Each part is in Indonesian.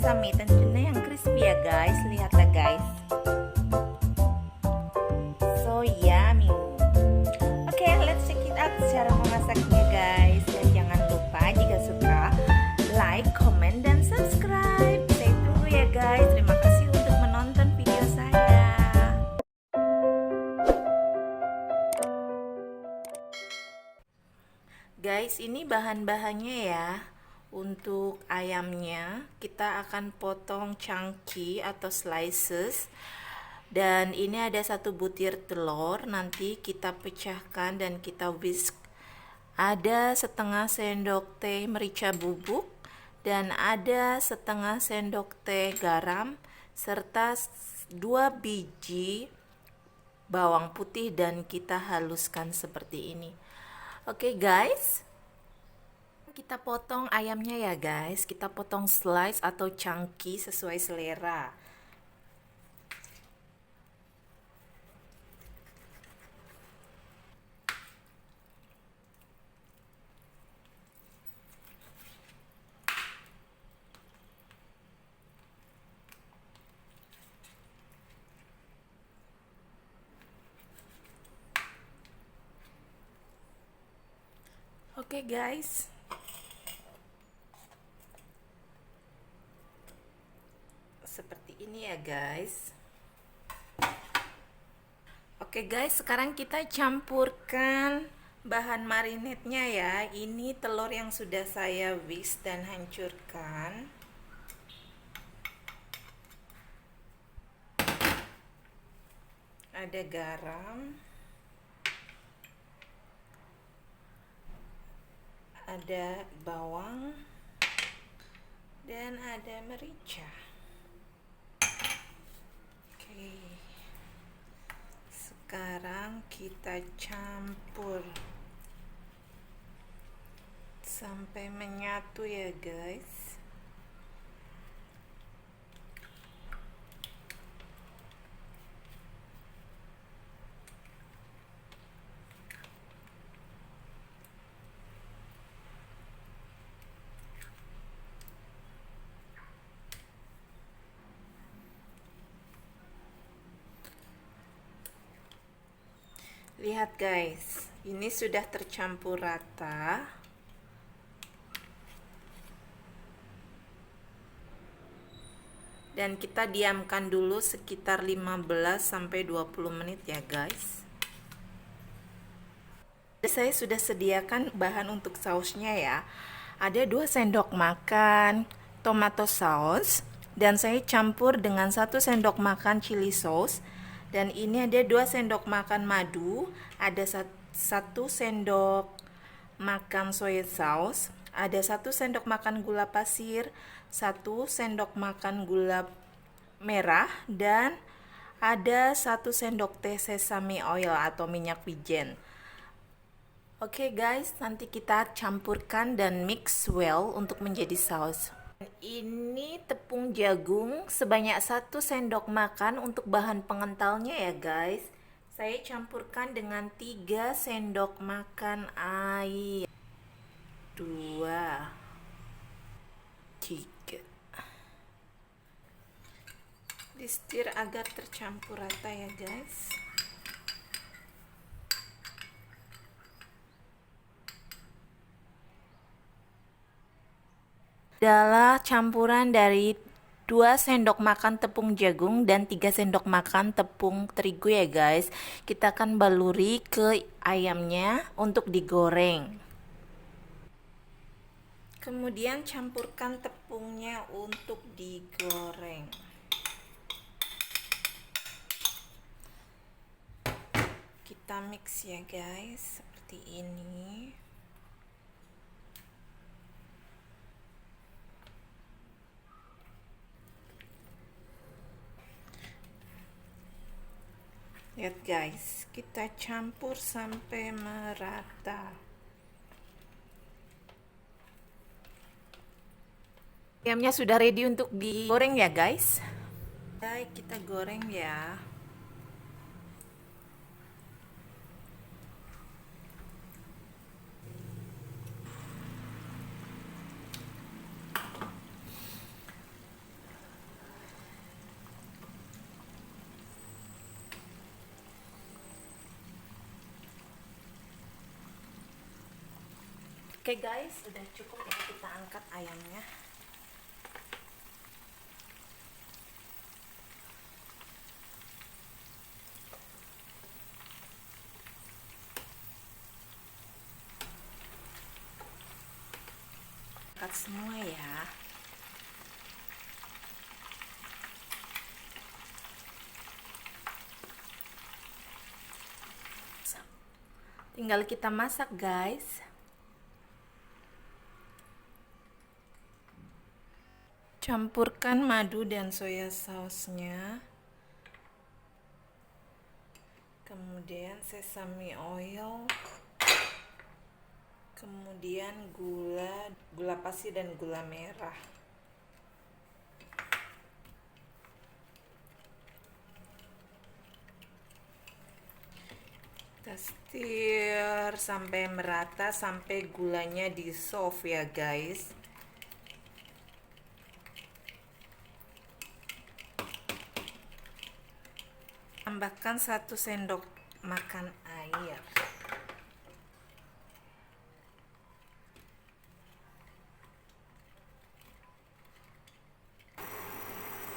sesame, tentunya yang crispy ya guys. Lihatlah guys. So yummy. Oke, let's check it out cara memasaknya guys. Dan jangan lupa jika suka like, comment, dan subscribe. Saya tunggu ya guys. Terima kasih untuk menonton video saya. Guys, ini bahan-bahannya ya. Untuk ayamnya, kita akan potong chunky atau slices. Dan ini ada 1 butir telur, nanti kita pecahkan dan kita whisk. Ada setengah sendok teh merica bubuk dan ada setengah sendok teh garam serta 2 biji bawang putih dan kita haluskan seperti ini. Oke guys, kita potong ayamnya ya guys. Kita potong slice atau chunky sesuai selera. Oke guys, seperti ini ya guys. Oke guys, sekarang kita campurkan bahan marinade-nya ya. Ini telur yang sudah saya whisk dan hancurkan. Ada garam, ada bawang, dan ada merica. Oke, sekarang kita campur sampai menyatu ya guys. Lihat guys, ini sudah tercampur rata. Dan kita diamkan dulu sekitar 15 sampai 20 menit ya guys. Saya sudah sediakan bahan untuk sausnya ya. Ada 2 sendok makan tomato sauce dan saya campur dengan 1 sendok makan chili sauce. Dan ini ada 2 sendok makan madu, ada 1 sendok makan soy sauce, ada 1 sendok makan gula pasir, 1 sendok makan gula merah, dan ada 1 sendok teh sesame oil atau minyak wijen. Oke guys, nanti kita campurkan dan mix well untuk menjadi saus. Ini tepung jagung sebanyak 1 sendok makan untuk bahan pengentalnya ya guys. Saya campurkan dengan 3 sendok makan air. 2 3. Di-stir agar tercampur rata ya guys. Adalah campuran dari 2 sendok makan tepung jagung dan 3 sendok makan tepung terigu ya guys. Kita akan baluri ke ayamnya untuk digoreng. Kemudian campurkan tepungnya untuk digoreng. Kita mix ya guys, seperti ini. Lihat guys, kita campur sampai merata. Ayamnya sudah ready untuk digoreng ya guys. Baik, kita goreng ya. Oke guys, udah cukup ya, kita angkat ayamnya. Angkat semua ya. Tinggal kita masak guys. Campurkan madu dan soya sausnya. Kemudian sesame oil. Kemudian gula pasir dan gula merah. Kita stir sampai merata, sampai gulanya dissolve ya guys. Tambahkan 1 sendok makan air.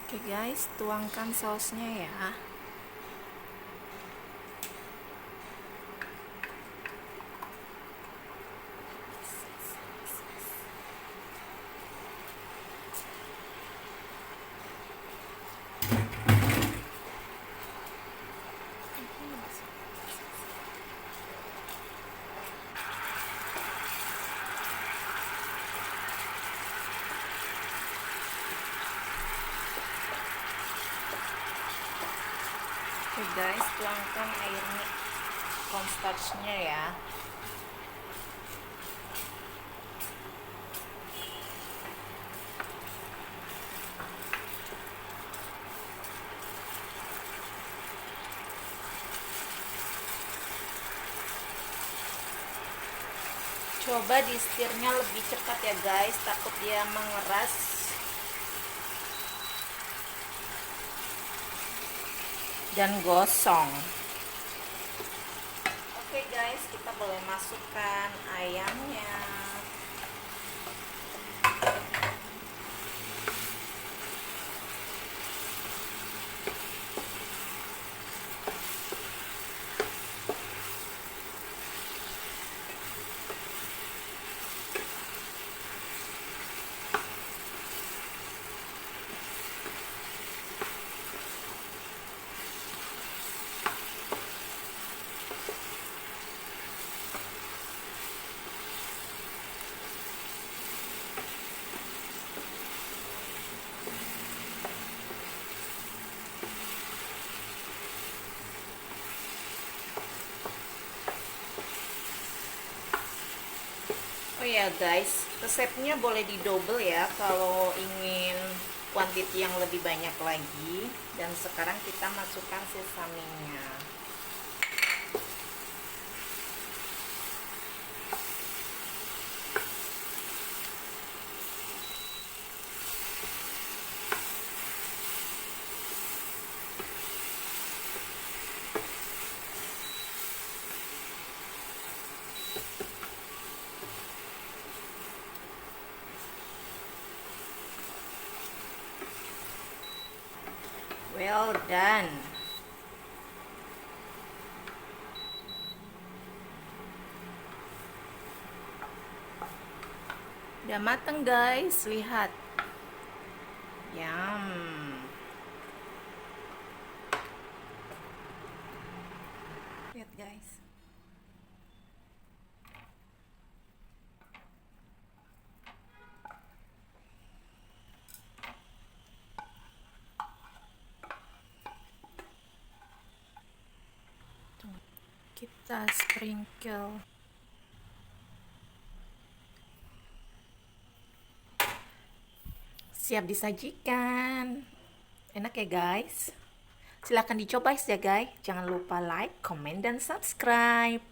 Oke guys, tuangkan sausnya ya. Oke guys, tuangkan airnya, cornstarchnya ya. Coba di stirnya lebih cepat ya guys, takut dia mengeras. Dan gosong. Oke guys, kita boleh masukkan ayamnya. Oh ya guys, resepnya boleh didouble ya kalau ingin quantity yang lebih banyak lagi. Dan sekarang kita masukkan sesaminya. Well done. Udah mateng guys, lihat. Yum. Lihat guys. Kita sprinkle. Siap disajikan. Enak ya guys. Silahkan dicoba ya guys. Jangan lupa like, comment, dan subscribe.